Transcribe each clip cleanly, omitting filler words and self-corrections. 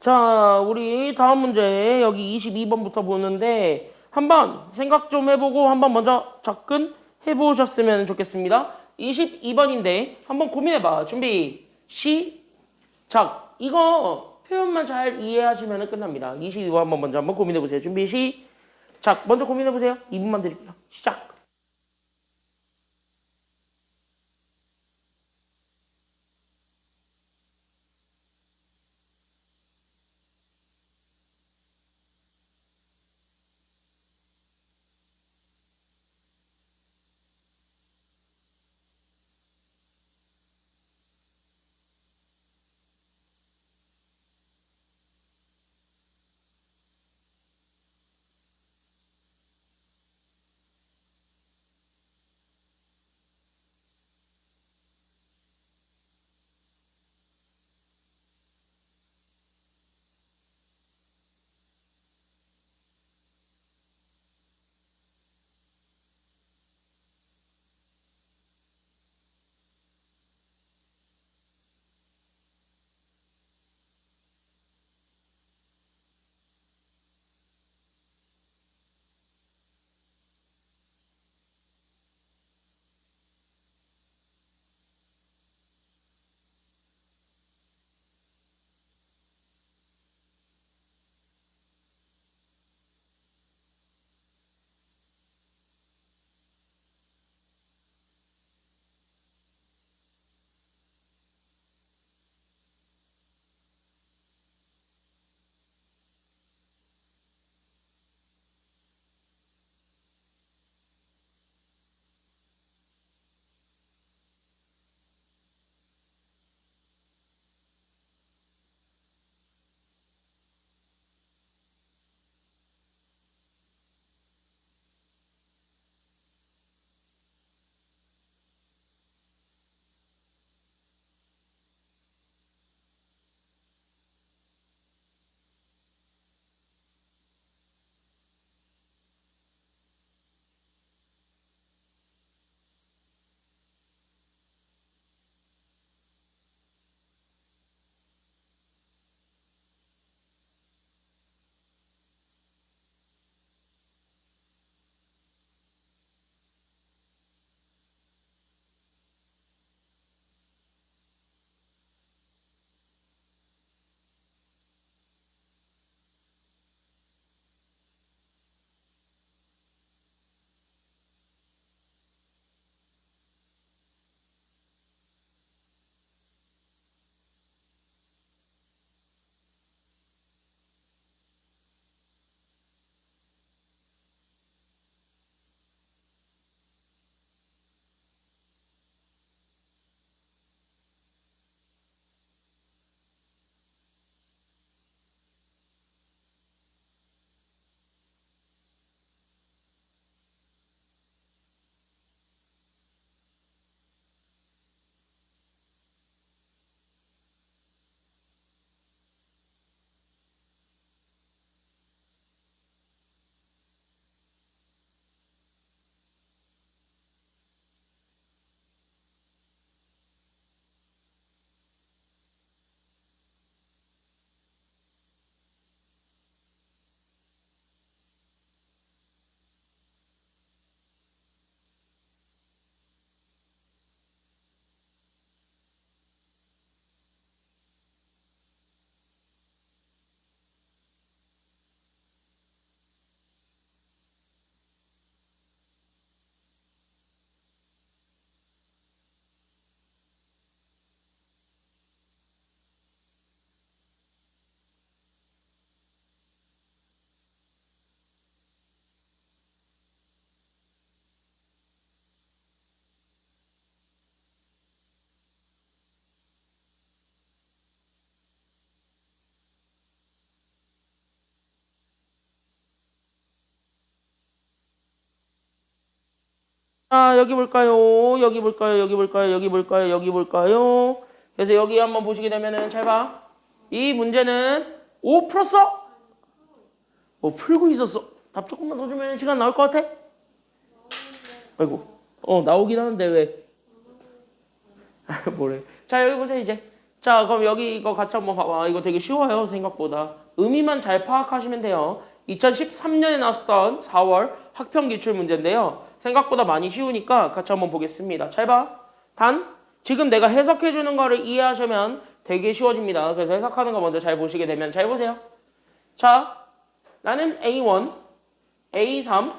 자, 우리 다음 문제 여기 22번부터 보는데 한번 생각 좀 해보고 한번 먼저 접근해 보셨으면 좋겠습니다. 22번인데 한번 고민해봐. 준비, 시작. 이거 표현만 잘 이해하시면 끝납니다. 22번 한번 고민해보세요. 준비, 시작. 먼저 고민해보세요. 2분만 드릴게요. 시작. 아, 여기 볼까요? 여기 볼까요? 여기 볼까요? 여기 볼까요? 여기 볼까요? 그래서 여기 한번 보시게 되면은 잘 봐. 이 문제는 5 풀었어? 풀고 있었어. 답 조금만 더 주면 시간 나올 것 같아? 아이고. 나오긴 하는데 왜? 뭐래. 자, 여기 보세요, 이제. 자, 그럼 여기 이거 같이 한번 봐봐. 이거 되게 쉬워요, 생각보다. 의미만 잘 파악하시면 돼요. 2013년에 나왔던 4월 학평 기출 문제인데요. 생각보다 많이 쉬우니까 같이 한번 보겠습니다. 잘 봐. 단, 지금 내가 해석해 주는 거를 이해하시면 되게 쉬워집니다. 그래서 해석하는 거 먼저 잘 보시게 되면 잘 보세요. 자, 나는 A1, A3,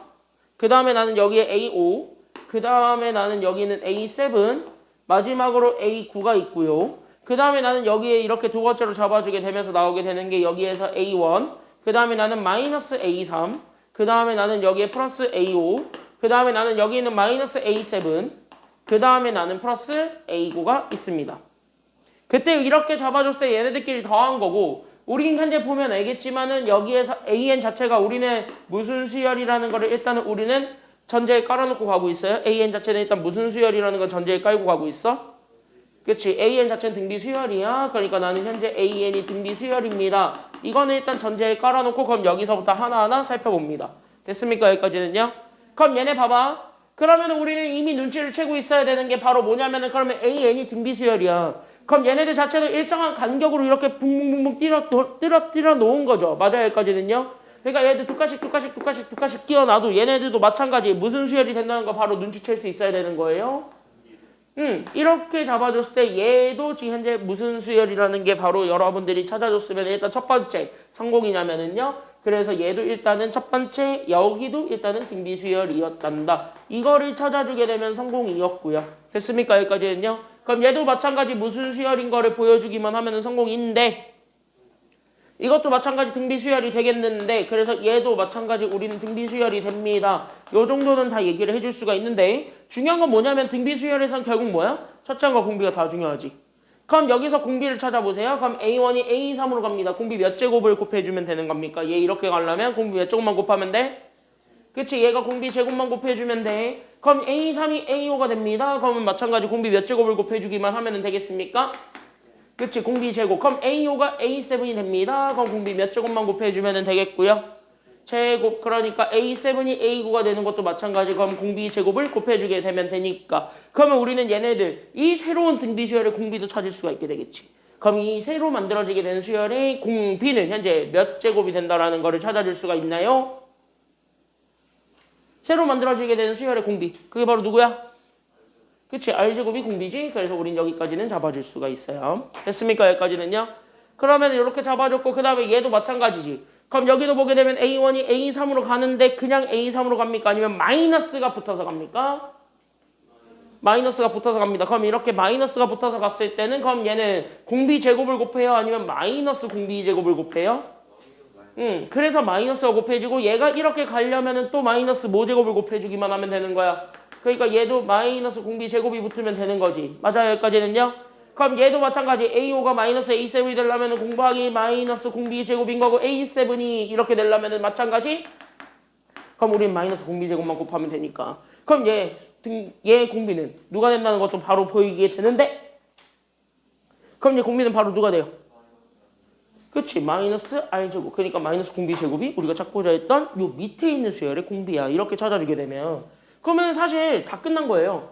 그 다음에 나는 여기에 A5, 그 다음에 나는 여기는 A7, 마지막으로 A9가 있고요. 그 다음에 나는 여기에 이렇게 두 번째로 잡아주게 되면서 나오게 되는 게 여기에서 A1, 그 다음에 나는 마이너스 A3, 그 다음에 나는 여기에 플러스 A5, 그 다음에 나는 여기는 마이너스 A7, 그 다음에 나는 플러스 A9가 있습니다. 그때 이렇게 잡아줬을 때 얘네들끼리 더한 거고, 우린 현재 보면 알겠지만은 여기에서 AN 자체가 우리는 무슨 수열이라는 거를 일단은 우리는 전제에 깔아놓고 가고 있어요. AN 자체는 일단 무슨 수열이라는 건 전제에 깔고 가고 있어. 그치? AN 자체는 등비 수열이야. 그러니까 나는 현재 AN이 등비 수열입니다. 이거는 일단 전제에 깔아놓고 그럼 여기서부터 하나하나 살펴봅니다. 됐습니까? 여기까지는요? 그럼 얘네 봐봐. 그러면 우리는 이미 눈치를 채고 있어야 되는 게 바로 뭐냐면은 그러면 AN이 등비 수열이야. 그럼 얘네들 자체도 일정한 간격으로 이렇게 붕붕붕붕 뛰어 놓은 거죠. 맞아요, 여기까지는요? 그러니까 얘들 두 칸씩 끼워놔도 얘네들도 마찬가지 무슨 수열이 된다는 거 바로 눈치챌 수 있어야 되는 거예요. 이렇게 잡아줬을 때 얘도 지금 현재 무슨 수열이라는 게 바로 여러분들이 찾아줬으면 일단 첫 번째 성공이냐면은요. 그래서 얘도 일단은 첫 번째 여기도 일단은 등비 수열이었단다. 이거를 찾아주게 되면 성공이었고요. 됐습니까? 여기까지는요. 그럼 얘도 마찬가지 무슨 수열인 거를 보여주기만 하면은 성공인데 이것도 마찬가지 등비 수열이 되겠는데 그래서 얘도 마찬가지 우리는 등비 수열이 됩니다. 요 정도는 다 얘기를 해줄 수가 있는데 중요한 건 뭐냐면 등비 수열에선 결국 뭐야? 첫째과 공비가 다 중요하지. 그럼 여기서 공비를 찾아보세요. 그럼 A1이 A3으로 갑니다. 공비 몇 제곱을 곱해주면 되는 겁니까? 얘 이렇게 가려면 공비 몇 제곱만 곱하면 돼? 그치? 얘가 공비 제곱만 곱해주면 돼. 그럼 A3이 A5가 됩니다. 그러면 마찬가지 공비 몇 제곱을 곱해주기만 하면 되겠습니까? 그치? 공비 제곱. 그럼 A5가 A7이 됩니다. 그럼 공비 몇 제곱만 곱해주면 되겠고요. 제곱. 그러니까 A7이 A9가 되는 것도 마찬가지. 그럼 공비 제곱을 곱해주게 되면 되니까. 그러면 우리는 얘네들 이 새로운 등비 수열의 공비도 찾을 수가 있게 되겠지. 그럼 이 새로 만들어지게 되는 수열의 공비는 현재 몇 제곱이 된다라는 거를 찾아줄 수가 있나요? 새로 만들어지게 되는 수열의 공비. 그게 바로 누구야? 그치? R제곱이 공비지? 그래서 우린 여기까지는 잡아줄 수가 있어요. 됐습니까? 여기까지는요? 그러면 이렇게 잡아줬고 그 다음에 얘도 마찬가지지. 그럼 여기도 보게 되면 A1이 A3으로 가는데 그냥 A3으로 갑니까? 아니면 마이너스가 붙어서 갑니까? 마이너스가 붙어서 갑니다. 그럼 이렇게 마이너스가 붙어서 갔을 때는 그럼 얘는 공비 제곱을 곱해요? 아니면 마이너스 공비 제곱을 곱해요? 그래서 마이너스가 곱해지고 얘가 이렇게 가려면은 또 마이너스 모제곱을 곱해주기만 하면 되는 거야. 그러니까 얘도 마이너스 공비 제곱이 붙으면 되는 거지. 맞아요, 여기까지는요? 그럼 얘도 마찬가지 A5가 마이너스 A7이 되려면 공부하기 마이너스 공비 제곱인 거고 A7이 이렇게 되려면 마찬가지? 그럼 우린 마이너스 공비 제곱만 곱하면 되니까. 그럼 얘 공비는 누가 된다는 것도 바로 보이게 되는데 그럼 얘 공비는 바로 누가 돼요? 그치? 마이너스 R제곱. 그러니까 마이너스 공비 제곱이 우리가 찾고자 했던 요 밑에 있는 수열의 공비야. 이렇게 찾아주게 되면 그러면 사실 다 끝난 거예요.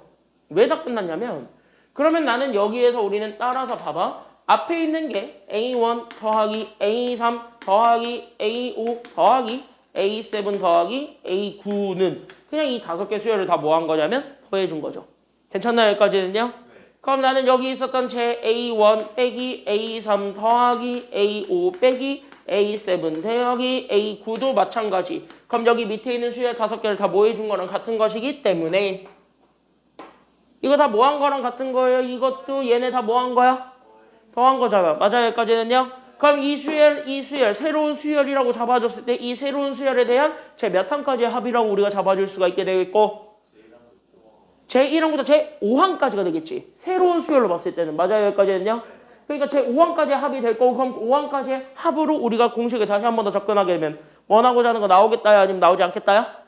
왜 다 끝났냐면 그러면 나는 여기에서 우리는 따라서 봐봐. 앞에 있는 게 A1 더하기 A3 더하기 A5 더하기 A7 더하기 A9는 그냥 이 5개 수열을 다 뭐 한 거냐면 더해준 거죠. 괜찮나요? 여기까지는요? 그럼 나는 여기 있었던 제 A1 빼기 A3 더하기 A5 빼기 A7 더하기 A9도 마찬가지. 그럼 여기 밑에 있는 수열 5개를 다 뭐 해준 거랑 같은 것이기 때문에 이거 다 뭐 한 거랑 같은 거예요. 이것도 얘네 다 뭐 한 거야? 더한 거잖아. 맞아요? 여기까지는요? 그럼 이 수열, 새로운 수열이라고 잡아줬을 때 이 새로운 수열에 대한 제 몇 항까지의 합이라고 우리가 잡아줄 수가 있게 되겠고 제1항부터 제5항까지가 되겠지. 새로운 수열로 봤을 때는. 맞아요? 여기까지는요? 그러니까 제5항까지의 합이 될 거고 그럼 5항까지의 합으로 우리가 공식을 다시 한 번 더 접근하게 되면 원하고자 하는 거 나오겠다야? 아니면 나오지 않겠다야?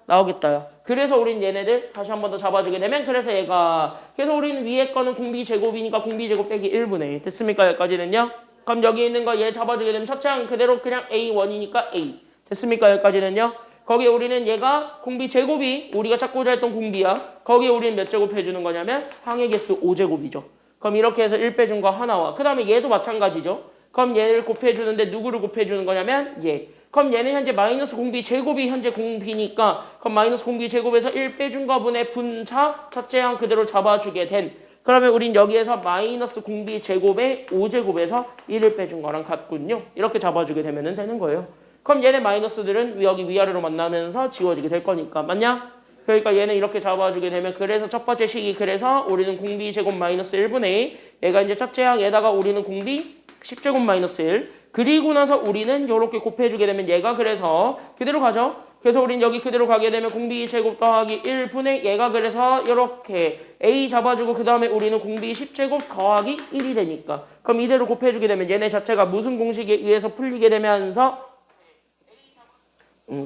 나오겠다야. 그래서 우린 얘네들 다시 한 번 더 잡아주게 되면 그래서 우리는 위에 거는 공비 제곱이니까 공비 제곱 빼기 1분의 됐습니까? 여기까지는요? 그럼 여기 있는 거 얘 잡아주게 되면 첫째 항 그대로 그냥 A1이니까 A. 됐습니까? 여기까지는요? 거기에 우리는 얘가 공비 제곱이 우리가 찾고자 했던 공비야. 거기에 우리는 몇 제곱 해주는 거냐면 항의 개수 5제곱이죠. 그럼 이렇게 해서 1 빼준 거 하나와 그 다음에 얘도 마찬가지죠. 그럼 얘를 곱해주는데 누구를 곱해주는 거냐면 얘. 그럼 얘는 현재 마이너스 공비 제곱이 현재 공비니까 그럼 마이너스 공비 제곱에서 1 빼준 거분의 분차 첫째 항 그대로 잡아주게 된 그러면 우린 여기에서 마이너스 공비 제곱의 5제곱에서 1을 빼준 거랑 같군요. 이렇게 잡아주게 되면 되는 거예요. 그럼 얘네 마이너스들은 여기 위아래로 만나면서 지워지게 될 거니까 맞냐? 그러니까 얘는 이렇게 잡아주게 되면 그래서 첫 번째 식이 그래서 우리는 공비 제곱 마이너스 1분의 1 얘가 이제 첫째 항에다가 우리는 공비 10제곱 마이너스 1 그리고 나서 우리는 이렇게 곱해주게 되면 얘가 그래서 그대로 가죠. 그래서 우린 여기 그대로 가게 되면 공비 제곱 더하기 1분의 얘가 그래서 이렇게 a 잡아주고 그 다음에 우리는 공비 10제곱 더하기 1이 되니까 그럼 이대로 곱해주게 되면 얘네 자체가 무슨 공식에 의해서 풀리게 되면서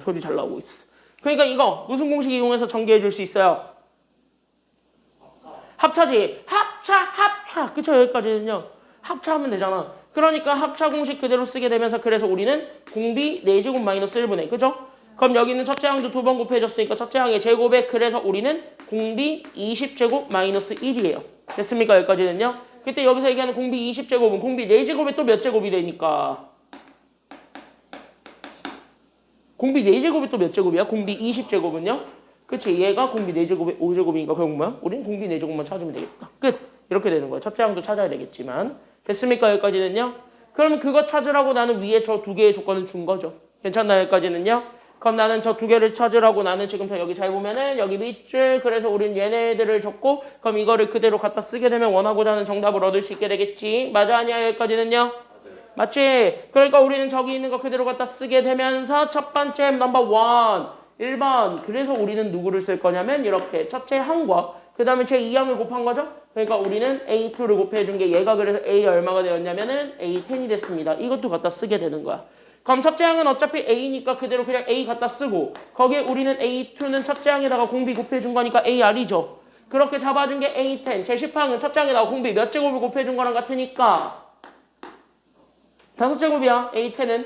소리 잘 나오고 있어. 그러니까 이거 무슨 공식 이용해서 전개해 줄 수 있어요? 합차지. 합차. 그쵸? 여기까지는요. 합차하면 되잖아. 그러니까 합차 공식 그대로 쓰게 되면서 그래서 우리는 공비 4제곱 마이너스 1분의 그죠? 그럼 여기는 첫째 항도 2번 곱해줬으니까 첫째 항의 제곱에 그래서 우리는 공비 20제곱 마이너스 1이에요. 됐습니까? 여기까지는요. 그때 여기서 얘기하는 공비 20제곱은 공비 4제곱에 또 몇 제곱이 되니까 공비 4제곱이 또 몇 제곱이야? 공비 20제곱은요? 그치? 얘가 공비 4제곱에 5제곱이니까 그럼 뭐야? 우린 공비 4제곱만 찾으면 되겠다. 끝! 이렇게 되는 거야. 첫째 항도 찾아야 되겠지만 됐습니까? 여기까지는요? 그럼 그거 찾으라고 나는 위에 저 2개의 조건을 준 거죠. 괜찮나요? 여기까지는요? 그럼 나는 저 2개를 찾으라고 나는 지금부터 여기 잘 보면은 여기 밑줄 그래서 우린 얘네들을 줬고 그럼 이거를 그대로 갖다 쓰게 되면 원하고자 하는 정답을 얻을 수 있게 되겠지. 맞아 아니야? 여기까지는요? 맞지? 그러니까 우리는 저기 있는 거 그대로 갖다 쓰게 되면서 첫 번째 넘버 1 1번 그래서 우리는 누구를 쓸 거냐면 이렇게 첫째 항과 그 다음에 제 2항을 곱한 거죠? 그러니까 우리는 A2를 곱해준 게 얘가 그래서 A 얼마가 되었냐면은 A10이 됐습니다. 이것도 갖다 쓰게 되는 거야. 그럼 첫째 항은 어차피 A니까 그대로 그냥 A 갖다 쓰고 거기에 우리는 A2는 첫째 항에다가 공비 곱해준 거니까 AR이죠. 그렇게 잡아준 게 A10 제 10항은 첫째 항에다가 공비 몇 제곱을 곱해준 거랑 같으니까 5제곱이야. A10은.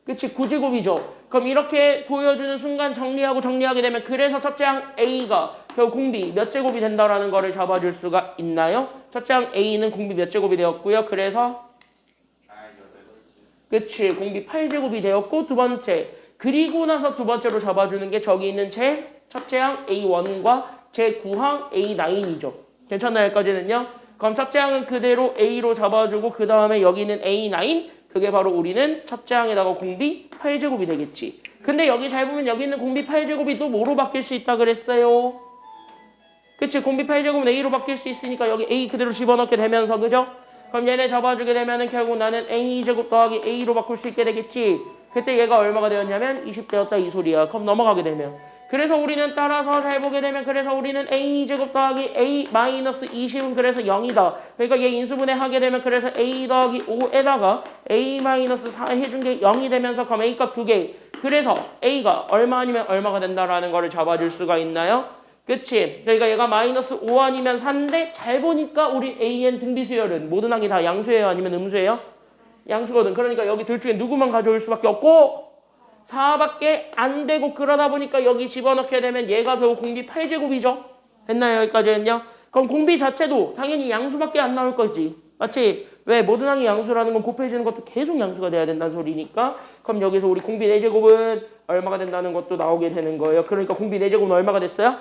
그치? 9제곱이죠. 그럼 이렇게 보여주는 순간 정리하게 되면 그래서 첫째 항 A가 결국 공비 몇 제곱이 된다라는 거를 잡아줄 수가 있나요? 첫째 항 A는 공비 몇 제곱이 되었고요. 그래서 그치? 공비 8제곱이 되었고 두 번째 그리고 나서 두 번째로 잡아주는 게 저기 있는 제 첫째 항 A1과 제 9항 A9이죠. 괜찮나요? 여기까지는요? 그럼 첫째 항은 그대로 A로 잡아주고 그 다음에 여기는 A9 그게 바로 우리는 첫째 항에다가 공비 8제곱이 되겠지. 근데 여기 잘 보면 여기 있는 공비 8제곱이 또 뭐로 바뀔 수 있다 그랬어요? 그치? 공비 8제곱은 A로 바뀔 수 있으니까 여기 A 그대로 집어넣게 되면서 그죠? 그럼 얘네 잡아주게 되면은 결국 나는 A2제곱 더하기 A로 바꿀 수 있게 되겠지. 그때 얘가 얼마가 되었냐면 20 되었다 이 소리야. 그럼 넘어가게 되면 그래서 우리는 따라서 잘 보게 되면 그래서 우리는 A2제곱 더하기 A 마이너스 20은 그래서 0이다. 그러니까 얘 인수분해 하게 되면 그래서 A 더하기 5에다가 A 마이너스 4 해준 게 0이 되면서 그럼 A 값 2개. 그래서 A가 얼마 아니면 얼마가 된다라는 거를 잡아줄 수가 있나요? 그치? 그러니까 얘가 마이너스 5 아니면 4인데 잘 보니까 우리 AN 등비수열은 모든 항이 다 양수예요? 아니면 음수예요? 양수거든. 그러니까 여기 둘 중에 누구만 가져올 수밖에 없고 4밖에 안 되고 그러다 보니까 여기 집어넣게 되면 얘가 결국 공비 8제곱이죠. 됐나요? 여기까지는요? 그럼 공비 자체도 당연히 양수밖에 안 나올 거지. 맞지? 왜? 모든 항이 양수라는 건 곱해지는 것도 계속 양수가 돼야 된다는 소리니까 그럼 여기서 우리 공비 4제곱은 얼마가 된다는 것도 나오게 되는 거예요. 그러니까 공비 4제곱은 얼마가 됐어요?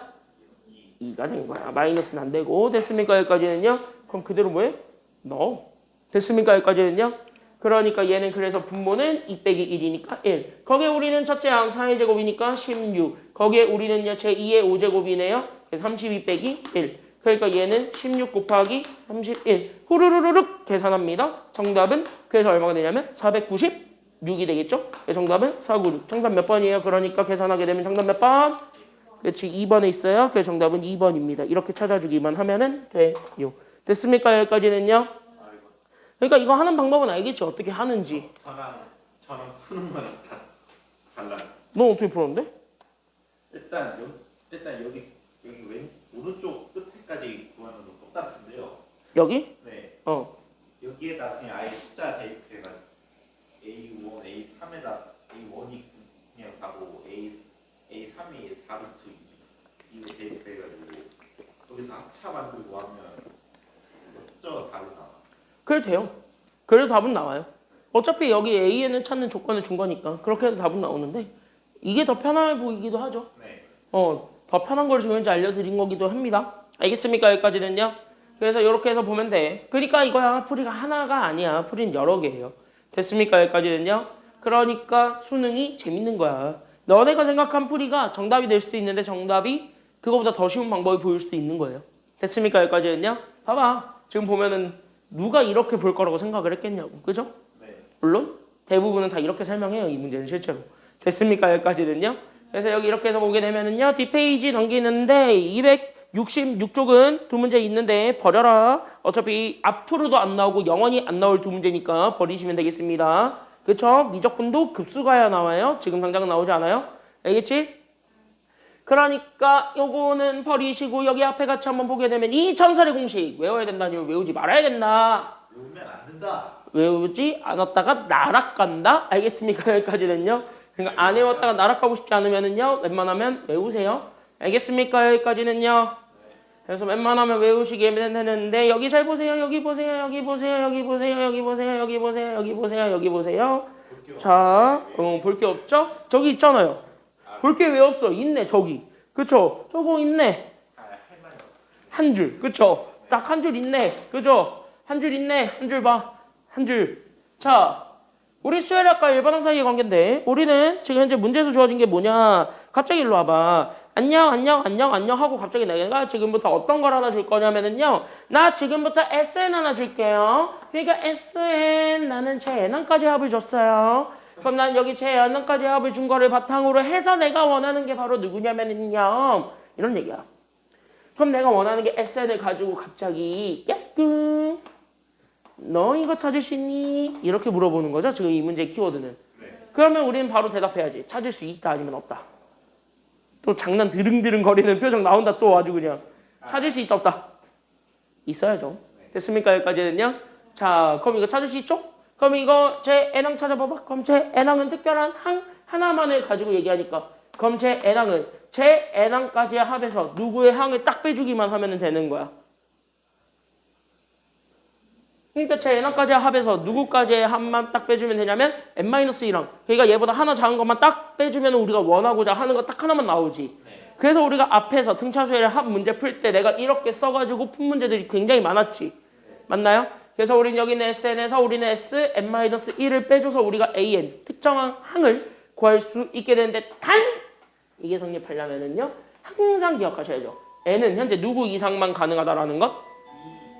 2가 된 거야. 마이너스는 안 되고 됐습니까? 여기까지는요? 그럼 그대로 뭐해? 넣어. 됐습니까? 여기까지는요? 그러니까 얘는 그래서 분모는 2 빼기 1이니까 1. 거기에 우리는 첫째 항 4의 제곱이니까 16. 거기에 우리는요 제2의 5제곱이네요. 32 빼기 1. 그러니까 얘는 16 곱하기 31. 후루루루룩 계산합니다. 정답은 그래서 얼마가 되냐면 496이 되겠죠? 정답은 496. 정답 몇 번이에요? 그러니까 계산하게 되면 정답 몇 번? 그렇지 2번에 있어요. 그래서 정답은 2번입니다. 이렇게 찾아주기만 하면은 돼요. 됐습니까? 여기까지는요? 그러니까 이거 하는 방법은 알겠지? 어떻게 하는지. 저랑 푸는 거는 다 달라요. 너 어떻게 풀었는데? 일단 여기 왼 오른쪽 끝에까지 구하는 거 똑같은데요. 여기? 네. 여기에다 그냥 아예 숫자 대입해가지고 A1, A3에다 A1이 그냥 4고 A3이 4루트 이거 대입해가지고 여기서 합차 만들고 하면 그래도 돼요. 그래도 답은 나와요. 어차피 여기 AN을 찾는 조건을 준 거니까 그렇게 해도 답은 나오는데 이게 더 편해 보이기도 하죠. 네. 더 편한 걸 지금 현재 알려드린 거기도 합니다. 알겠습니까? 여기까지는요. 그래서 이렇게 해서 보면 돼. 그러니까 이거야 풀이가 하나가 아니야. 풀이는 여러 개예요. 됐습니까? 여기까지는요. 그러니까 수능이 재밌는 거야. 너네가 생각한 풀이가 정답이 될 수도 있는데 정답이 그거보다 더 쉬운 방법이 보일 수도 있는 거예요. 됐습니까? 여기까지는요. 봐봐. 지금 보면은 누가 이렇게 볼 거라고 생각을 했겠냐고. 그죠? 네. 물론 대부분은 다 이렇게 설명해요. 이 문제는 실제로. 됐습니까? 여기까지는요. 그래서 여기 이렇게 해서 보게 되면은요. 뒷페이지 넘기는데 266쪽은 두 문제 있는데 버려라. 어차피 앞으로도 안 나오고 영원히 안 나올 두 문제니까 버리시면 되겠습니다. 그쵸? 미적분도 급수가야 나와요. 지금 당장 나오지 않아요. 알겠지? 그러니까 요거는 버리시고 여기 앞에 같이 한번 보게 되면 이 전설의 공식 외워야 된다니 외우지 말아야 된다. 외우면 안 된다. 외우지 않았다가 날아간다. 알겠습니까? 여기까지는요. 그러니까 안 외웠다가 날아가고 싶지 않으면은요. 웬만하면 외우세요. 알겠습니까? 여기까지는요. 그래서 웬만하면 외우시게 되는데 여기 잘 보세요. 여기 보세요. 여기 보세요. 여기 보세요. 여기 보세요. 여기 보세요. 여기 보세요. 여기 보세요. 자, 볼 게 없죠? 저기 있잖아요. 볼 게 왜 없어? 있네. 저기. 그쵸? 저거 있네. 한 줄. 그쵸? 딱 한 줄 있네. 그죠? 한 줄 있네. 한 줄 봐. 한 줄. 자, 우리 수열학과 일반항 사이의 관계인데 우리는 지금 현재 문제에서 주어진 게 뭐냐? 갑자기 일로 와봐. 안녕 안녕 안녕 안녕 하고 갑자기 내가 지금부터 어떤 걸 하나 줄 거냐면은요. 나 지금부터 SN 하나 줄게요. 그러니까 SN 나는 제 N항까지 합을 줬어요. 그럼 난 여기 제 N항까지 합을 준 거를 바탕으로 해서 내가 원하는 게 바로 누구냐면은요. 이런 얘기야. 그럼 내가 원하는 게 SN을 가지고 갑자기 야꿍 너 이거 찾을 수 있니? 이렇게 물어보는 거죠. 지금 이 문제의 키워드는. 네. 그러면 우리는 바로 대답해야지. 찾을 수 있다 아니면 없다. 또 장난 드릉드릉 거리는 표정 나온다. 또 아주 그냥. 찾을 수 있다 없다. 있어야죠. 됐습니까? 여기까지는요. 자, 그럼 이거 찾을 수 있죠? 그럼 이거 제 N항 찾아봐봐. 그럼 제 N항은 특별한 항 하나만을 가지고 얘기하니까 그럼 제 N항은 제 N항까지의 합에서 누구의 항을 딱 빼주기만 하면 되는 거야. 그러니까 제 N항까지의 합에서 누구까지의 합만 딱 빼주면 되냐면 N-1항. 그러니까 얘보다 하나 작은 것만 딱 빼주면 우리가 원하고자 하는 거 딱 하나만 나오지. 그래서 우리가 앞에서 등차수열의 합 문제 풀 때 내가 이렇게 써가지고 푼 문제들이 굉장히 많았지. 맞나요? 그래서 우리는 여기는 SN에서 우리는 S, N-1을 빼줘서 우리가 AN, 특정한 항을 구할 수 있게 되는데 단! 이게 성립하려면은요. 항상 기억하셔야죠. N은 현재 누구 이상만 가능하다라는 것?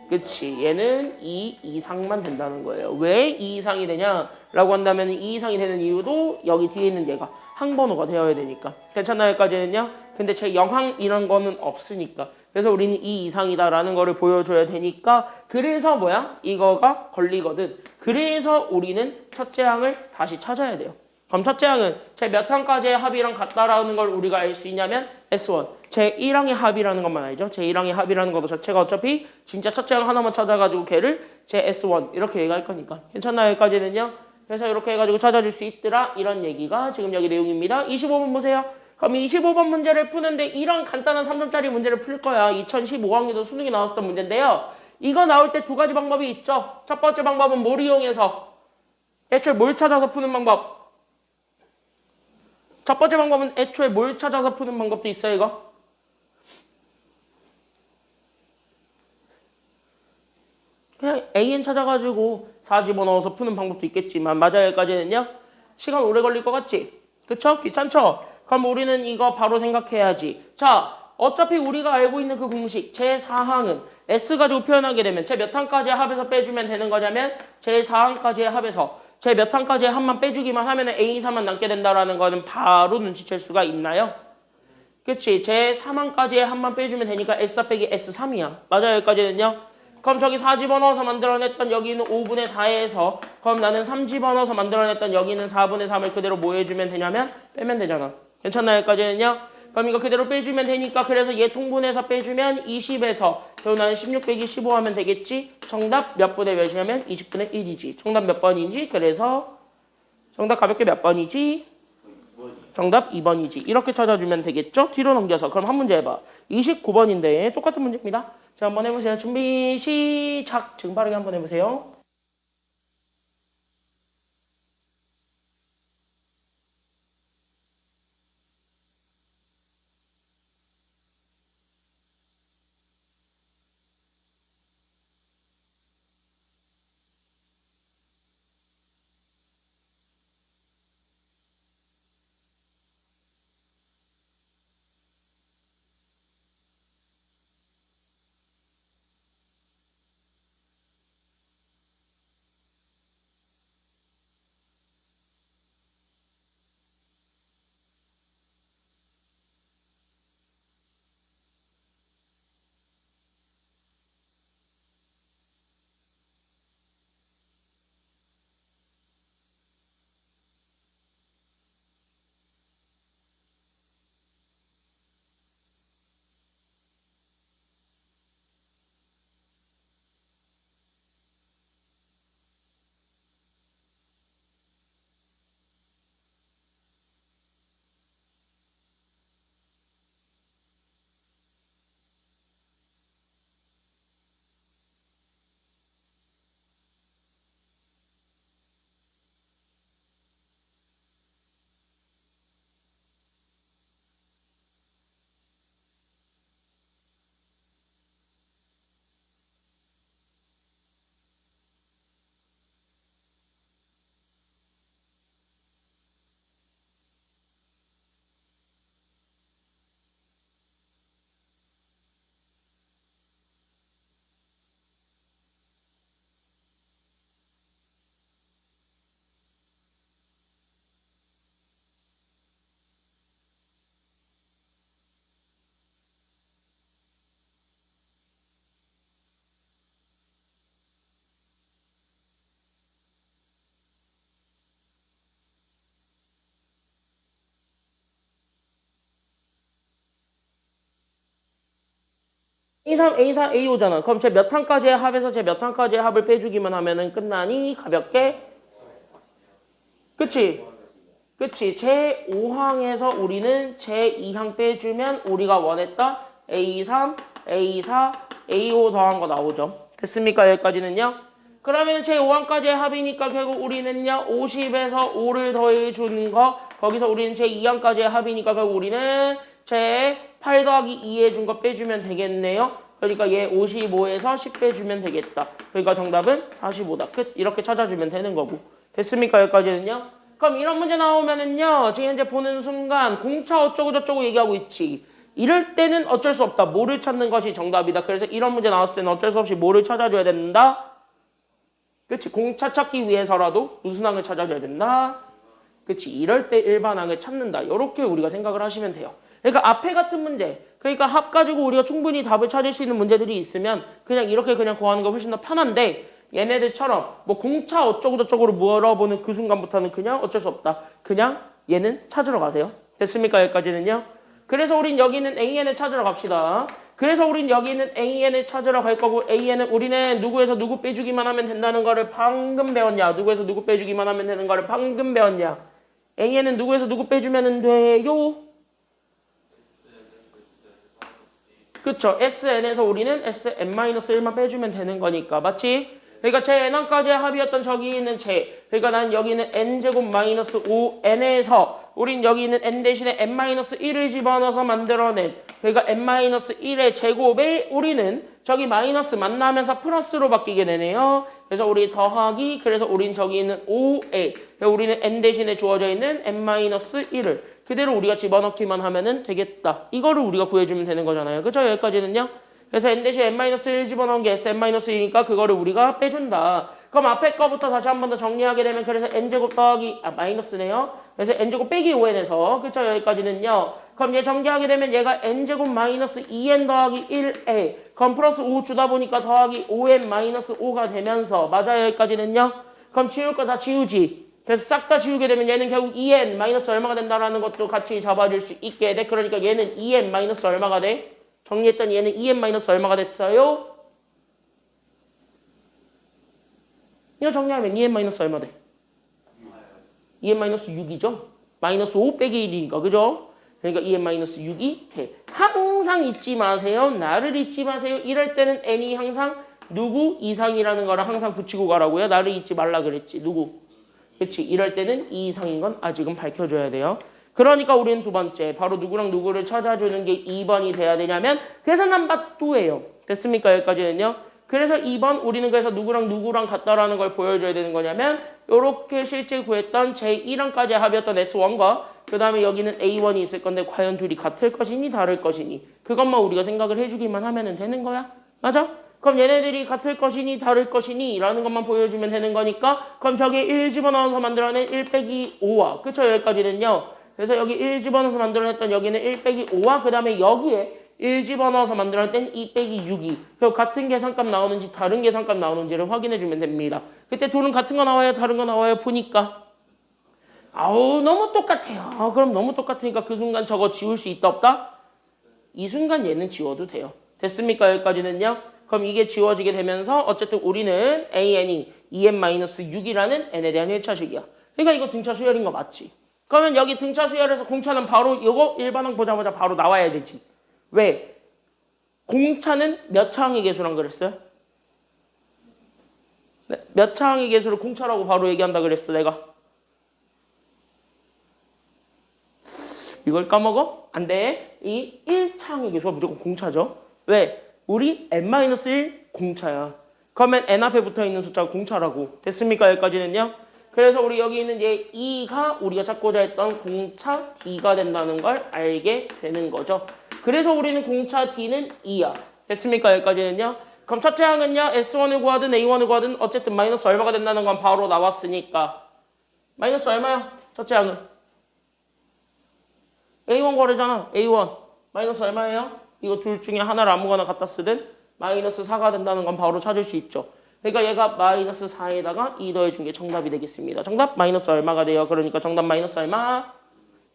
그치. 얘는 2 이상만 된다는 거예요. 왜 2 이상이 되냐라고 한다면 2 이상이 되는 이유도 여기 뒤에 있는 얘가 항번호가 되어야 되니까. 괜찮나요? 여기까지는요? 근데 제 영항 이런 거는 없으니까. 그래서 우리는 2 이상이다라는 거를 보여줘야 되니까 그래서 뭐야? 이거가 걸리거든. 그래서 우리는 첫째 항을 다시 찾아야 돼요. 그럼 첫째 항은 제 몇 항까지의 합이랑 같다라는 걸 우리가 알 수 있냐면 S1. 제 1항의 합이라는 것만 알죠. 제 1항의 합이라는 것도 자체가 어차피 진짜 첫째 항 하나만 찾아가지고 걔를 제 S1 이렇게 얘기할 거니까. 괜찮나요? 여기까지는요? 그래서 이렇게 해가지고 찾아줄 수 있더라. 이런 얘기가 지금 여기 내용입니다. 25번 보세요. 그럼 25번 문제를 푸는데 이런 간단한 3점짜리 문제를 풀 거야. 2015학년도 수능이 나왔었던 문제인데요. 이거 나올 때 두 가지 방법이 있죠. 첫 번째 방법은 뭘 이용해서 애초에 뭘 찾아서 푸는 방법. 첫 번째 방법은 애초에 뭘 찾아서 푸는 방법도 있어요. 이거. 그냥 AN 찾아가지고 4 집어넣어서 푸는 방법도 있겠지만 맞아요. 여기까지는요. 시간 오래 걸릴 것 같지? 그쵸? 귀찮죠? 그럼 우리는 이거 바로 생각해야지. 자, 어차피 우리가 알고 있는 그 공식 제4항은 S 가지고 표현하게 되면 제 몇 항까지의 합에서 빼주면 되는 거냐면 제4항까지의 합에서 제 몇 항까지의 합만 빼주기만 하면 A3만 남게 된다라는 거는 바로 눈치챌 수가 있나요? 그치? 제3항까지의 합만 빼주면 되니까 S4 빼기 S3이야. 맞아요. 여기까지는요. 그럼 저기 4 집어넣어서 만들어냈던 여기는 5분의 4에서 그럼 나는 3 집어넣어서 만들어냈던 여기는 4분의 3을 그대로 뭐 해주면 되냐면 빼면 되잖아. 괜찮나요? 여기까지는요. 그럼 이거 그대로 빼주면 되니까 그래서 얘 통분해서 빼주면 20에서 그럼 나는 16 빼기 15 하면 되겠지. 정답 몇 분의 몇이냐면 20분의 1이지. 정답 몇 번이지? 그래서 정답 가볍게 몇 번이지? 정답 2번이지. 이렇게 찾아주면 되겠죠? 뒤로 넘겨서 그럼 한 문제 해봐. 29번인데 똑같은 문제입니다. 자, 한번 해보세요. 준비 시작. 지금 빠르게 한번 해보세요. A3, A4, A5잖아. 그럼 제 몇 항까지의 합에서 제 몇 항까지의 합을 빼주기만 하면은 끝나니 가볍게. 그치? 그치? 제 5항에서 우리는 제 2항 빼주면 우리가 원했던 A3, A4, A5 더한 거 나오죠. 됐습니까? 여기까지는요? 그러면 제 5항까지의 합이니까 결국 우리는요 50에서 5를 더해주는 거 거기서 우리는 제 2항까지의 합이니까 결국 우리는 제 8 더하기 2 해준 거 빼주면 되겠네요. 그러니까 얘 55에서 10 빼주면 되겠다. 그러니까 정답은 45다. 끝. 이렇게 찾아주면 되는 거고. 됐습니까? 여기까지는요? 그럼 이런 문제 나오면은요 지금 현재 보는 순간 공차 어쩌고 저쩌고 얘기하고 있지. 이럴 때는 어쩔 수 없다. 뭐를 찾는 것이 정답이다. 그래서 이런 문제 나왔을 때는 어쩔 수 없이 뭐를 찾아줘야 된다? 그치? 공차 찾기 위해서라도 무슨 항을 찾아줘야 된다? 그치? 이럴 때 일반항을 찾는다. 이렇게 우리가 생각을 하시면 돼요. 그러니까 앞에 같은 문제, 그러니까 합 가지고 우리가 충분히 답을 찾을 수 있는 문제들이 있으면 그냥 이렇게 그냥 구하는 거 훨씬 더 편한데 얘네들처럼 뭐 공차 어쩌고 저쩌고를 물어보는 그 순간부터는 그냥 어쩔 수 없다. 그냥 얘는 찾으러 가세요. 됐습니까? 여기까지는요. 그래서 우린 여기는 AN을 찾으러 갑시다. 그래서 우린 여기는 AN을 찾으러 갈 거고 AN은 우리는 누구에서 누구 빼주기만 하면 된다는 거를 방금 배웠냐. 누구에서 누구 빼주기만 하면 되는 거를 방금 배웠냐. AN은 누구에서 누구 빼주면 돼요. 그쵸. SN에서 우리는 SN-1만 빼주면 되는 거니까. 맞지? 그러니까 제 N항까지의 합이었던 저기 있는 제. 그러니까 난 여기는 N제곱 마이너스 5N에서 우린 여기 있는 N 대신에 N-1을 집어넣어서 만들어낸 그러니까 N-1의 제곱에 우리는 저기 마이너스 만나면서 플러스로 바뀌게 되네요. 그래서 우리 더하기 그래서 우린 저기 있는 5A 우리는 N 대신에 주어져 있는 N-1을 그대로 우리가 집어넣기만 하면은 되겠다. 이거를 우리가 구해주면 되는 거잖아요. 그죠? 여기까지는요. 그래서 N 대신에 N-1 집어넣은 게 SN-1이니까 그거를 우리가 빼준다. 그럼 앞에 거부터 다시 한 번 더 정리하게 되면 그래서 N제곱 더하기 마이너스네요. 그래서 N제곱 빼기 5N에서 그쵸? 여기까지는요. 그럼 얘 전개하게 되면 얘가 N제곱 마이너스 2N 더하기 1A 그럼 플러스 5 주다 보니까 더하기 5N 마이너스 5가 되면서 맞아요? 여기까지는요. 그럼 지울 거 다 지우지. 그래서 싹 다 지우게 되면 얘는 결국 2N 마이너스 얼마가 된다라는 것도 같이 잡아줄 수 있게 돼. 그러니까 얘는 2N 마이너스 얼마가 돼? 정리했더니 얘는 2N 마이너스 얼마가 됐어요? 이거 정리하면 2N 마이너스 얼마 돼? 2N 마이너스 6이죠? 마이너스 5 빼기 1이니까 그죠? 그러니까 2N 마이너스 6이 돼. 항상 잊지 마세요. 나를 잊지 마세요. 이럴 때는 N이 항상 누구 이상이라는 거를 항상 붙이고 가라고요. 나를 잊지 말라 그랬지. 누구? 그치? 이럴 때는 이 이상인 건 아직은 밝혀줘야 돼요. 그러니까 우리는 두 번째 바로 누구랑 누구를 찾아주는 게 2번이 돼야 되냐면 계산 넘버 2예요. 됐습니까? 여기까지는요. 그래서 2번 우리는 그래서 누구랑 누구랑 같다라는 걸 보여줘야 되는 거냐면 이렇게 실제 구했던 제1항까지 합이었던 S1과 그 다음에 여기는 A1이 있을 건데 과연 둘이 같을 것이니 다를 것이니 그것만 우리가 생각을 해주기만 하면 되는 거야. 맞아? 그럼 얘네들이 같을 것이니 다를 것이니 라는 것만 보여주면 되는 거니까 그럼 저기에 1 집어넣어서 만들어낸 1 빼기 5와 그쵸? 여기까지는요. 그래서 여기 1 집어넣어서 만들어냈던 여기는 1 빼기 5와 그 다음에 여기에 1 집어넣어서 만들어낼 땐 2 빼기 6이 그리고 같은 계산값 나오는지 다른 계산값 나오는지를 확인해 주면 됩니다. 그때 둘은 같은 거 나와요? 다른 거 나와요? 보니까 아우 너무 똑같아요. 그럼 너무 똑같으니까 그 순간 저거 지울 수 있다 없다? 이 순간 얘는 지워도 돼요. 됐습니까? 여기까지는요. 그럼 이게 지워지게 되면서 어쨌든 우리는 AN이 2n-6이라는 n에 대한 1차 식이야. 그러니까 이거 등차 수열인 거 맞지? 그러면 여기 등차 수열에서 공차는 바로 이거 일반항 보자마자 바로 나와야 되지. 왜? 공차는 몇 차항의 개수란 그랬어요? 네, 몇 차항의 개수를 공차라고 바로 얘기한다 그랬어 내가. 이걸 까먹어? 안 돼. 이 1차항의 개수가 무조건 공차죠. 왜? 우리 n-1 공차야. 그러면 n 앞에 붙어있는 숫자가 공차라고. 됐습니까? 여기까지는요. 그래서 우리 여기 있는 얘 2가 우리가 찾고자 했던 공차 D가 된다는 걸 알게 되는 거죠. 그래서 우리는 공차 D는 2야. 됐습니까? 여기까지는요. 그럼 첫째 항은요. S1을 구하든 A1을 구하든 어쨌든 마이너스 얼마가 된다는 건 바로 나왔으니까. 마이너스 얼마야? 첫째 항은. A1 거래잖아. A1. 마이너스 얼마예요? 이거 둘 중에 하나를 아무거나 갖다 쓰든 마이너스 4가 된다는 건 바로 찾을 수 있죠. 그러니까 얘가 마이너스 4에다가 2 더해준 게 정답이 되겠습니다. 정답 마이너스 얼마가 돼요? 그러니까 정답 마이너스 얼마?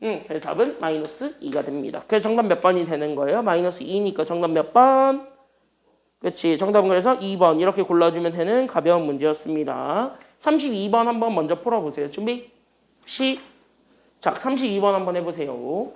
그래서 답은 마이너스 2가 됩니다. 그래서 정답 몇 번이 되는 거예요? 마이너스 2니까 정답 몇 번? 그치. 정답은 그래서 2번 이렇게 골라주면 되는 가벼운 문제였습니다. 32번 한번 먼저 풀어보세요. 준비 시작. 32번 한번 해보세요.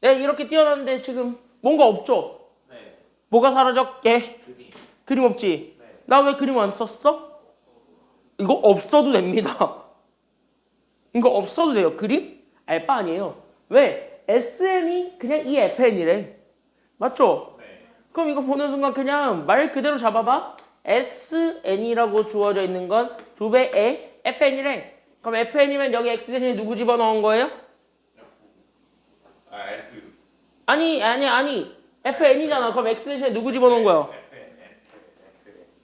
네, 이렇게 띄어놨는데 지금 뭔가 없죠? 네. 뭐가 사라졌게? 그림. 그림 없지? 네. 나 왜 그림 안 썼어? 이거 없어도 됩니다. 이거 없어도 돼요. 그림? 알 바 아니에요. 왜? SN이 그냥 이 FN이래. 맞죠? 네. 그럼 이거 보는 순간 그냥 말 그대로 잡아봐. SN이라고 주어져 있는 건 두 배의 FN이래. 그럼 FN이면 여기 X 대신에 누구 집어넣은 거예요? 아, F. 아니. FN이잖아. 그럼 X 대신에 누구 집어넣은 거야?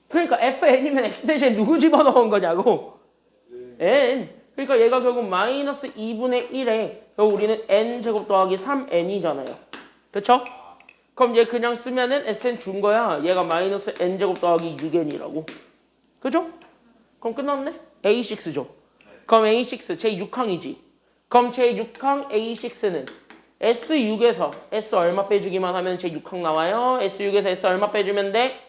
그러니까 FN이면 X 대신에 누구 집어넣은 거냐고. N. 그러니까 얘가 결국 마이너스 2분의 1에 결국 우리는 N제곱 더하기 3N이잖아요. 그쵸? 그럼 얘 그냥 쓰면은 SN 준 거야. 얘가 마이너스 N제곱 더하기 6N이라고. 그죠? 그럼 끝났네? A6죠. 그럼 A6 제6항이지. 그럼 제6항 A6는 S6에서 S 얼마 빼주기만 하면 제6항 나와요. S6에서 S 얼마 빼주면 돼?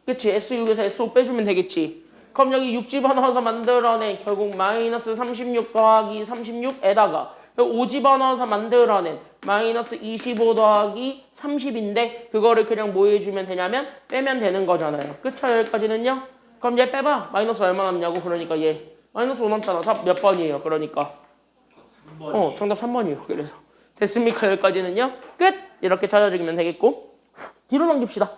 그치? S6에서 S5 빼주면 되겠지. 그럼 여기 6 집어넣어서 만들어낸 결국 마이너스 36 더하기 36에다가 5 집어넣어서 만들어낸 마이너스 25 더하기 30인데 그거를 그냥 뭐 해주면 되냐면 빼면 되는 거잖아요. 그쵸? 여기까지는요? 그럼 얘 빼봐. 마이너스 얼마 남냐고. 그러니까 얘 마이너스 5 남잖아. 답 몇 번이에요? 그러니까 3번. 정답 3번이에요. 그래서 됐습니까? 여기까지는요? 끝! 이렇게 찾아주면 되겠고 뒤로 넘깁시다.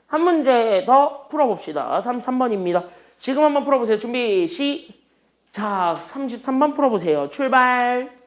한 문제 더 풀어봅시다. 3번입니다. 지금 한번 풀어보세요. 준비 시작. 33번 풀어보세요. 출발.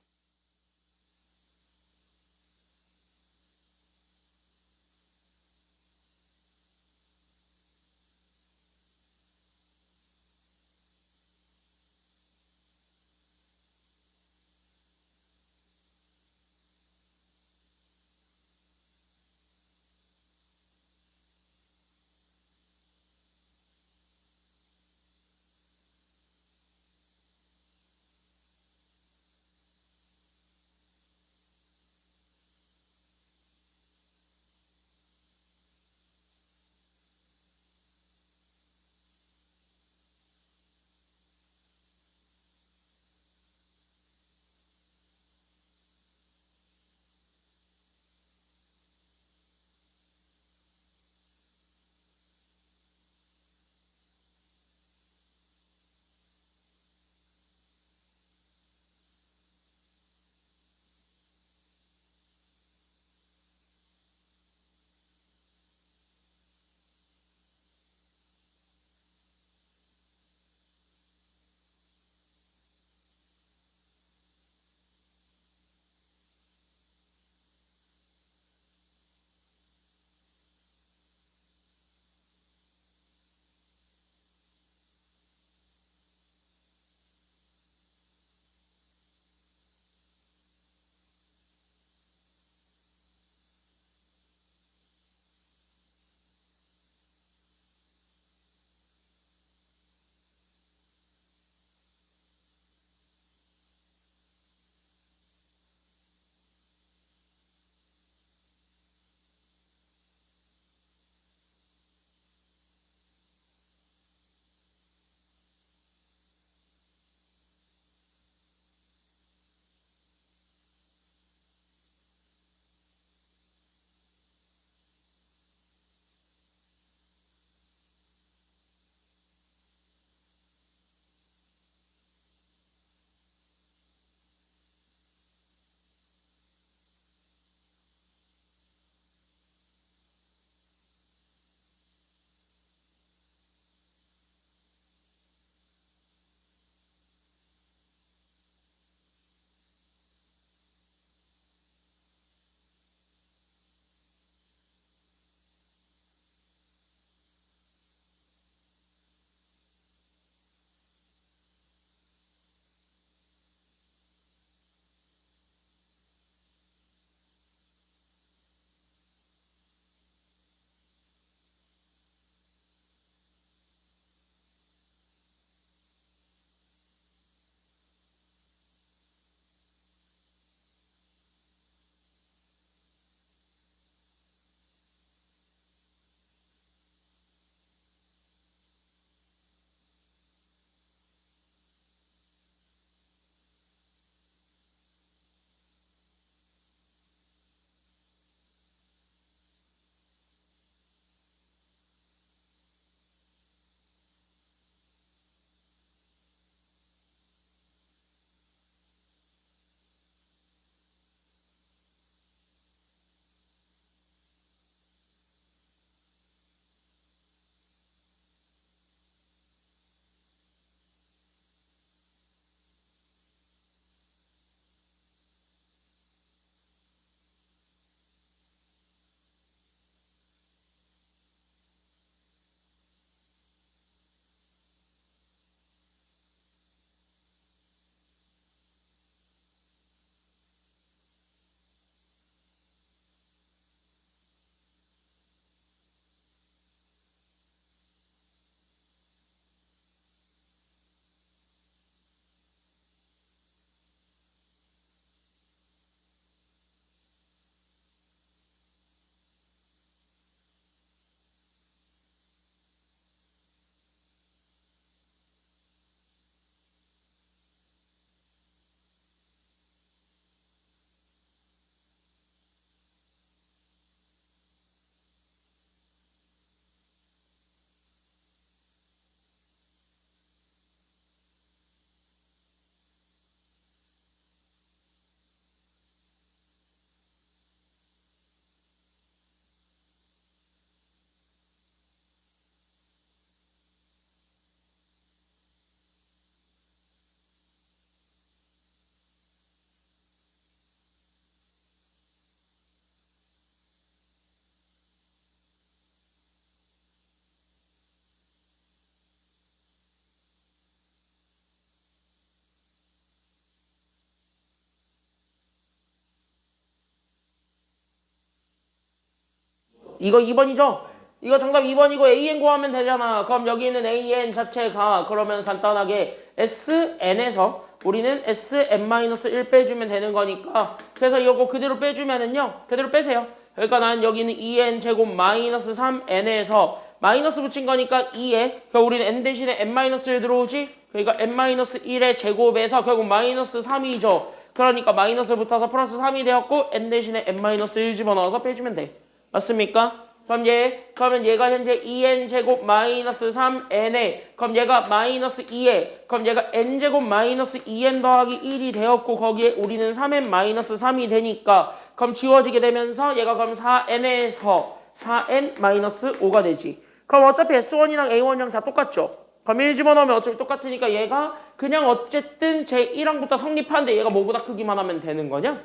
이거 2번이죠? 이거 정답 2번이고 AN 구하면 되잖아. 그럼 여기 있는 AN 자체가 그러면 간단하게 SN에서 우리는 SM-1 빼주면 되는 거니까 그래서 이거 그대로 빼주면은요. 그대로 빼세요. 그러니까 나는 여기 있는 2N 제곱 마이너스 3N에서 마이너스 붙인 거니까 2에 결국 우리는 N 대신에 N-1 들어오지? 그러니까 N-1의 제곱에서 결국 마이너스 3이죠. 그러니까 마이너스 붙어서 플러스 3이 되었고 N 대신에 N-1 집어넣어서 빼주면 돼. 맞습니까? 그러면 얘가 현재 2n 제곱 마이너스 3n에 그럼 얘가 마이너스 2에 그럼 얘가 n 제곱 마이너스 2n 더하기 1이 되었고 거기에 우리는 3n 마이너스 3이 되니까 그럼 지워지게 되면서 얘가 그럼 4n에서 4n 마이너스 5가 되지. 그럼 어차피 S1이랑 A1이랑 다 똑같죠. 그럼 1 집어넣으면 어차피 똑같으니까 얘가 그냥 어쨌든 제1항부터 성립하는데 얘가 뭐보다 크기만 하면 되는 거냐?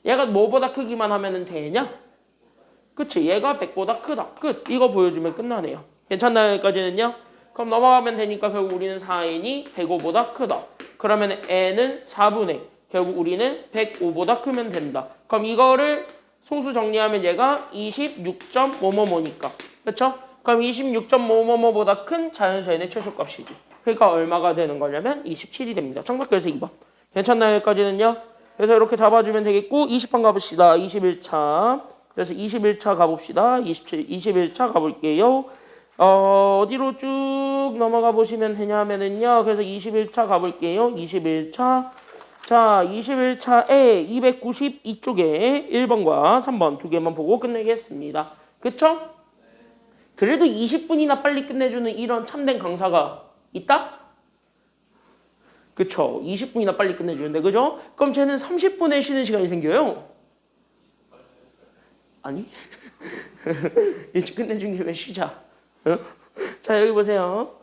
얘가 뭐보다 크기만 하면 되냐? 그치? 얘가 100보다 크다. 끝. 이거 보여주면 끝나네요. 괜찮나요? 여기까지는요? 그럼 넘어가면 되니까 결국 우리는 4n이 105보다 크다. 그러면 n은 4분의 결국 우리는 105보다 크면 된다. 그럼 이거를 소수 정리하면 얘가 26.5뭐뭐니까. 그쵸? 그럼 26.5뭐뭐보다 큰 자연수의 최소값이지. 그러니까 얼마가 되는 거냐면 27이 됩니다. 정답 그래서 2번. 괜찮나요? 여기까지는요? 그래서 이렇게 잡아주면 되겠고 20번 가봅시다. 21차. 그래서 21차 가봅시다. 21차 가볼게요. 어디로 쭉 넘어가 보시면 되냐면은요. 그래서 21차 가볼게요. 21차. 자, 21차에 292쪽에 1번과 3번 두 개만 보고 끝내겠습니다. 그쵸? 그래도 20분이나 빨리 끝내주는 이런 참된 강사가 있다? 그쵸? 20분이나 빨리 끝내주는데, 그죠? 그럼 쟤는 30분에 쉬는 시간이 생겨요. 아니? 일찍 끝내준 김에 쉬자. 어? 자, 여기 보세요.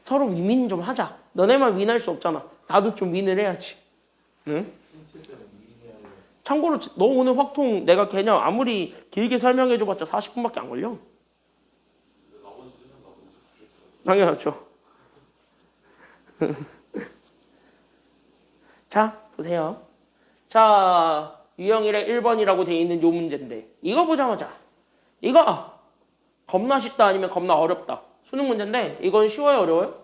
서로 위민 좀 하자. 너네만 윈할 수 없잖아. 나도 좀 윈을 해야지. 응? 참고로 너 오늘 확통 내가 개념 아무리 길게 설명해줘봤자 40분밖에 안 걸려. 당연하죠. 자, 보세요. 자, 유형일에 1번이라고 되어 있는 요 문제인데 이거 보자마자 이거 겁나 쉽다 아니면 겁나 어렵다. 수능 문제인데 이건 쉬워요 어려워요?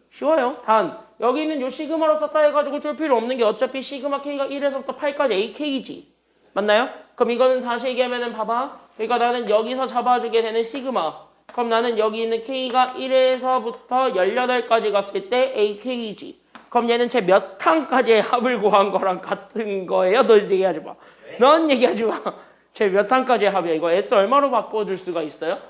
쉬워요. 단 여기 있는 요 시그마로 썼다 해가지고 줄 필요 없는 게 어차피 시그마 K가 1에서부터 8까지 AK지. 맞나요? 그럼 이거는 다시 얘기하면은 봐봐. 그러니까 나는 여기서 잡아주게 되는 시그마. 그럼 나는 여기 있는 K가 1에서부터 18까지 갔을 때 AK지. 그럼 얘는 제 몇 항까지의 합을 구한 거랑 같은 거예요? 너 얘기하지 마. 넌 얘기하지 마. 제 몇 항까지의 합이야. 이거 S 얼마로 바꿔줄 수가 있어요?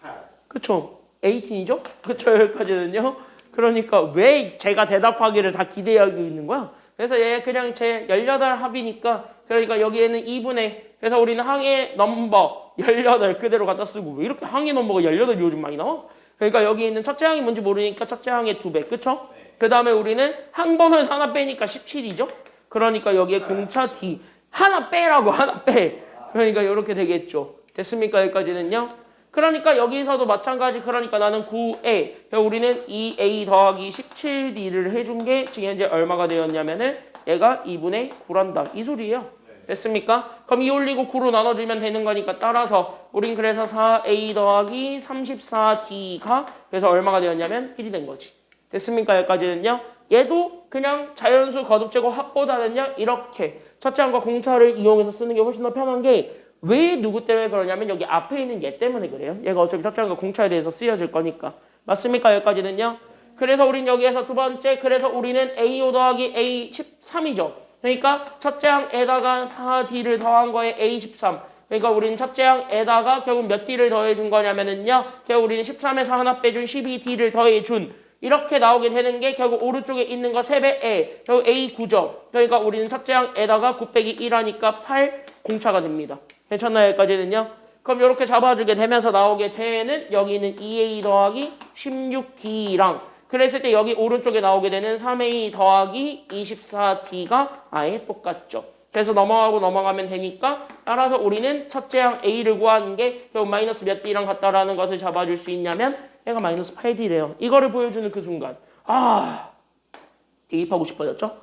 18. 그쵸? 18이죠? 그쵸? 여기까지는요? 그러니까 왜 제가 대답하기를 다 기대하고 있는 거야? 그래서 얘 그냥 제 18합이니까 그러니까 여기에는 2분의 그래서 우리는 항의 넘버 18 그대로 갖다 쓰고 왜 이렇게 항의 넘버가 18이 요즘 많이 나와? 그러니까 여기 있는 첫째 항이 뭔지 모르니까 첫째 항의 2배. 그쵸? 그 다음에 우리는 항번을 하나 빼니까 17이죠? 그러니까 여기에 공차 D 하나 빼라고 하나 빼. 그러니까 이렇게 되겠죠. 됐습니까? 여기까지는요? 그러니까 여기서도 마찬가지. 그러니까 나는 9A 우리는 2A 더하기 17D를 해준 게 지금 현재 얼마가 되었냐면은 얘가 2분의 9란다. 이 소리예요. 됐습니까? 그럼 2 올리고 9로 나눠주면 되는 거니까 따라서 우린 그래서 4A 더하기 34D가 그래서 얼마가 되었냐면 1이 된 거지. 됐습니까? 여기까지는요. 얘도 그냥 자연수 거듭제곱 합보다는요. 이렇게 첫째 항과 공차를 이용해서 쓰는 게 훨씬 더 편한 게 왜 누구 때문에 그러냐면 여기 앞에 있는 얘 때문에 그래요. 얘가 어차피 첫째 항과 공차에 대해서 쓰여질 거니까. 맞습니까? 여기까지는요. 그래서 우린 여기에서 두 번째 그래서 우리는 A5 더하기 A13이죠. 그러니까 첫째 항에다가 4D를 더한 거에 A13. 그러니까 우리는 첫째 항에다가 결국 몇 D를 더해준 거냐면은요. 결국 우리는 13에서 하나 빼준 12D를 더해준. 이렇게 나오게 되는 게 결국 오른쪽에 있는 거 3배에 결국 A9죠. 그러니까 우리는 첫째 항에다가 9 빼기 1 하니까 8 공차가 됩니다. 괜찮나요? 여기까지는요. 그럼 이렇게 잡아주게 되면서 나오게 되는 여기는 2A 더하기 16D랑 그랬을 때 여기 오른쪽에 나오게 되는 3A 더하기 24D가 아예 똑같죠. 그래서 넘어가면 되니까 따라서 우리는 첫째 항 A를 구하는 게 결국 마이너스 몇 D랑 같다라는 것을 잡아줄 수 있냐면 얘가 마이너스 8D래요. 이거를 보여주는 그 순간 대입하고 싶어졌죠?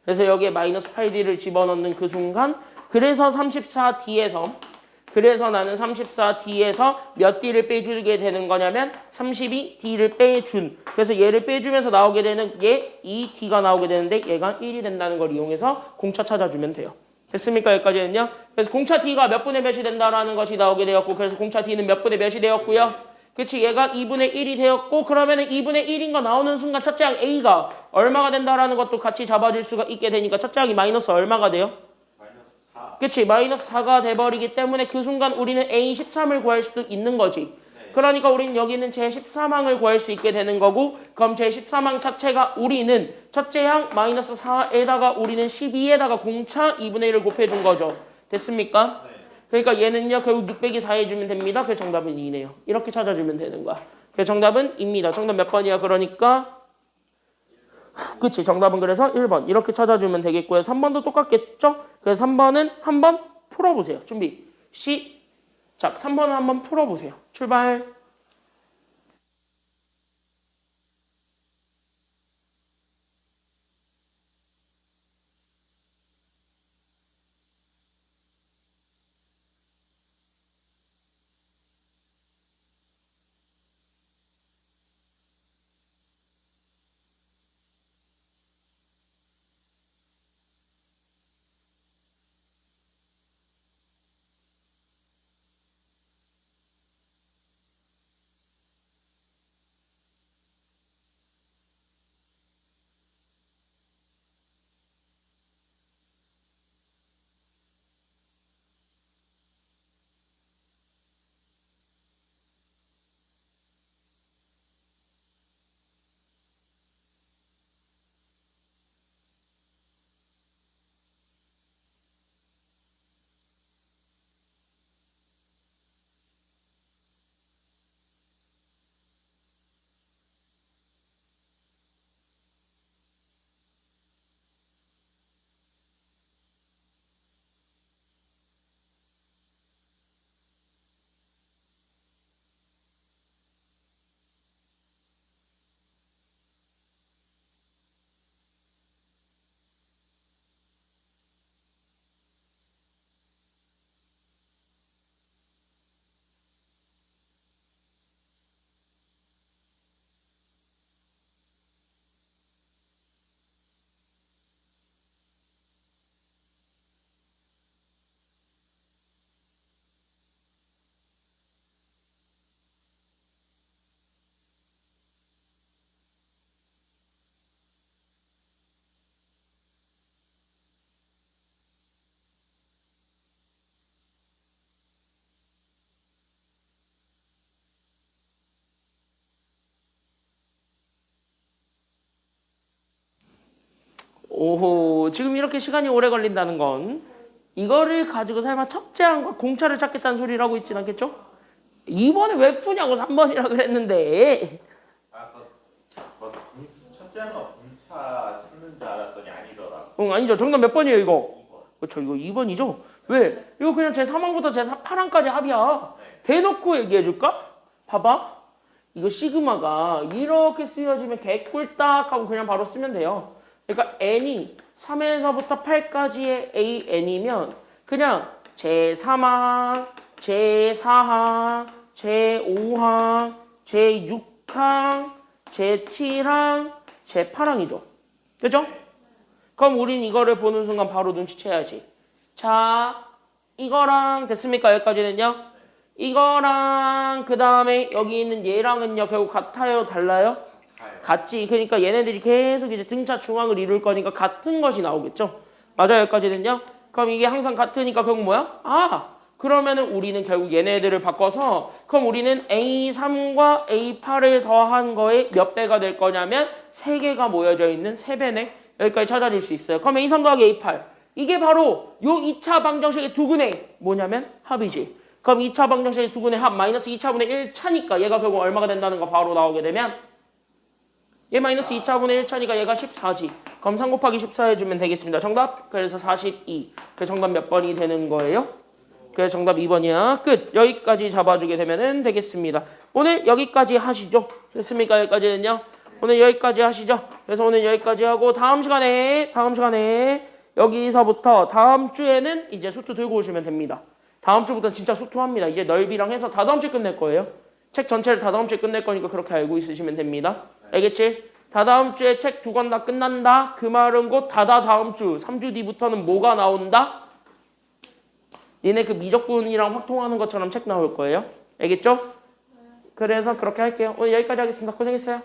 그래서 여기에 마이너스 8D를 집어넣는 그 순간 그래서 34D에서 그래서 나는 34D에서 몇 D를 빼주게 되는 거냐면 32D를 빼준. 그래서 얘를 빼주면서 나오게 되는 얘 2D가 나오게 되는데 얘가 1이 된다는 걸 이용해서 공차 찾아주면 돼요. 됐습니까? 여기까지는요. 그래서 공차 D가 몇 분의 몇이 된다라는 것이 나오게 되었고 그래서 공차 D는 몇 분의 몇이 되었고요. 그치? 얘가 2분의 1이 되었고 그러면은 2분의 1인 거 나오는 순간 첫째 항 A가 얼마가 된다라는 것도 같이 잡아줄 수가 있게 되니까 첫째 항이 마이너스 얼마가 돼요? 마이너스 4. 그치? 마이너스 4가 돼버리기 때문에 그 순간 우리는 A13을 구할 수도 있는 거지. 그러니까 우리는 여기는 제13항을 구할 수 있게 되는 거고 그럼 제13항 자체가 우리는 첫째 항 마이너스 4에다가 우리는 12에다가 공차 2분의 1을 곱해준 거죠. 됐습니까? 그러니까 얘는요 결국 600이 4 해주면 됩니다. 그래서 정답은 2네요. 이렇게 찾아주면 되는 거야. 그래서 정답은 2입니다. 정답 몇 번이야? 그러니까 그치 정답은 그래서 1번 이렇게 찾아주면 되겠고요. 3번도 똑같겠죠? 그래서 3번은 한번 풀어보세요. 준비 시작. 3번은 한번 풀어보세요. 출발. 오호, 지금 이렇게 시간이 오래 걸린다는 건 이거를 가지고 설마 첫째 항과 공차를 찾겠다는 소리를 하고 있진 않겠죠? 2번을 왜 푸냐고 3번이라 그랬는데. 첫째는 공차 찾는 줄 알았더니 아니더라. 응, 아니죠. 정답 몇 번이에요, 이거? 2번. 그렇죠, 이거 2번이죠? 왜? 이거 그냥 제3항부터 제8항까지 합이야. 대놓고 얘기해줄까? 봐봐. 이거 시그마가 이렇게 쓰여지면 개꿀딱 하고 그냥 바로 쓰면 돼요. 그러니까 n이 3에서부터 8까지의 an이면 그냥 제3항, 제4항, 제5항, 제6항, 제7항, 제8항이죠. 그죠? 그럼 우린 이거를 보는 순간 바로 눈치채야지. 자, 이거랑 됐습니까? 여기까지는요? 이거랑 그 다음에 여기 있는 얘랑은요 결국 같아요? 달라요? 같지. 그러니까 얘네들이 계속 이제 등차 중앙을 이룰 거니까 같은 것이 나오겠죠. 맞아요. 여기까지는요. 그럼 이게 항상 같으니까 결국 뭐야? 아, 그러면은 우리는 결국 얘네들을 바꿔서 그럼 우리는 A3과 A8을 더한 거에 몇 배가 될 거냐면 3개가 모여져 있는 3배네. 여기까지 찾아줄 수 있어요. 그럼 A3 더하기 A8 이게 바로 요 2차 방정식의 두근의 뭐냐면 합이지. 그럼 2차 방정식의 두근의 합 마이너스 2차분의 1차니까 얘가 결국 얼마가 된다는 거 바로 나오게 되면 얘 마이너스 2차분의 1차니까 얘가 14지. 그럼 3 곱하기 14 해주면 되겠습니다. 정답? 그래서 42. 그 정답 몇 번이 되는 거예요? 그래서 정답 2번이야. 끝. 여기까지 잡아주게 되면 되겠습니다. 오늘 여기까지 하시죠. 됐습니까? 여기까지는요. 오늘 여기까지 하시죠. 그래서 오늘 여기까지 하고 다음 시간에 여기서부터 다음 주에는 이제 수투 들고 오시면 됩니다. 다음 주부터는 진짜 수투합니다. 이제 넓이랑 해서 다 다음 주에 끝낼 거예요. 책 전체를 다 다음 주에 끝낼 거니까 그렇게 알고 있으시면 됩니다. 알겠지? 다 다음 주에 책 2권 다 끝난다. 그 말은 곧 다음 주 3주 뒤부터는 뭐가 나온다? 니네 그 미적분이랑 확통하는 것처럼 책 나올 거예요. 알겠죠? 그래서 그렇게 할게요. 오늘 여기까지 하겠습니다. 고생했어요.